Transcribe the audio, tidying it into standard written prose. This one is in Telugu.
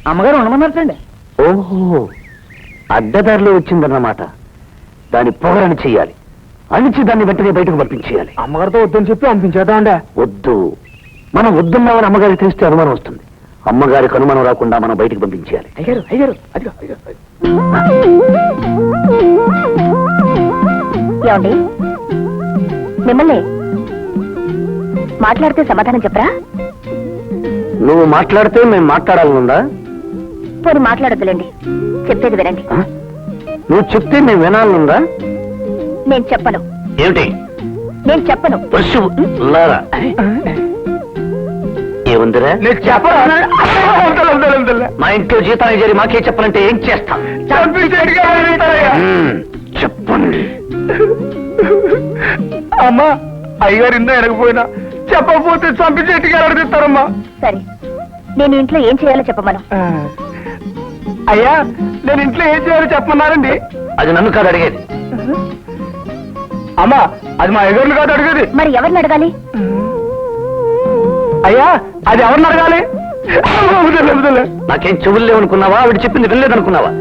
అమ్మగారు ఉండమన్నారండి. ఓహో, అడ్డదారిలో వచ్చిందన్నమాట. దాని పొగరని చెయ్యాలి, అణిచి దాన్ని వెంటనే బయటకు పంపించేయాలి. అమ్మగారితో వద్దని చెప్పి పంపించేద్దాం అండి. వద్దు, మనం వద్దున్నామని అమ్మగారికి తెలిస్తే అనుమానం వస్తుంది. అమ్మగారికి అనుమానం రాకుండా మనం బయటకు పంపించేయాలి. అయ్యారు అయ్యారు అదిగో అయ్యారు. ఏమండి, మిమ్మల్ని మాట్లాడితే సమాధానం చెప్పరా? నువ్వు మాట్లాడితే మేము మాట్లాడాలనుందా? పోనీ మాట్లాడొద్దులేండి, చెప్పేది వినండి. నువ్వు చెప్తే మేము వినాలనుందా? నేను చెప్పను. ఏమిటి? నేను చెప్పను. పశువు లారా. ఏముందిరా? నేను చెప్పను. మా ఇంట్లో జీతానికి చేరి మాకే చెప్పాలంటే ఏం చేస్తాం? చెప్పండి. అమ్మా, అయ్యగారు ఇందా వెనకపోయినా చెప్పకపోతే చంపించేట్టుగా అడుగుతారమ్మా. సరే, నేను ఇంట్లో ఏం చేయాలో చెప్పమను. అయ్యా, నేను ఇంట్లో ఏం చేయాలో చెప్పమన్నారండి. అది నన్ను కాదు అడిగేది. అమ్మా, అది మా అయ్యగారిని కాదు అడిగేది. మరి ఎవరిని అడగాలి? అయ్యా, అది ఎవరిని అడగాలి? నాకేం చెవులు లేవనుకున్నావా? ఆవిడ చెప్పింది వినలేదనుకున్నావా?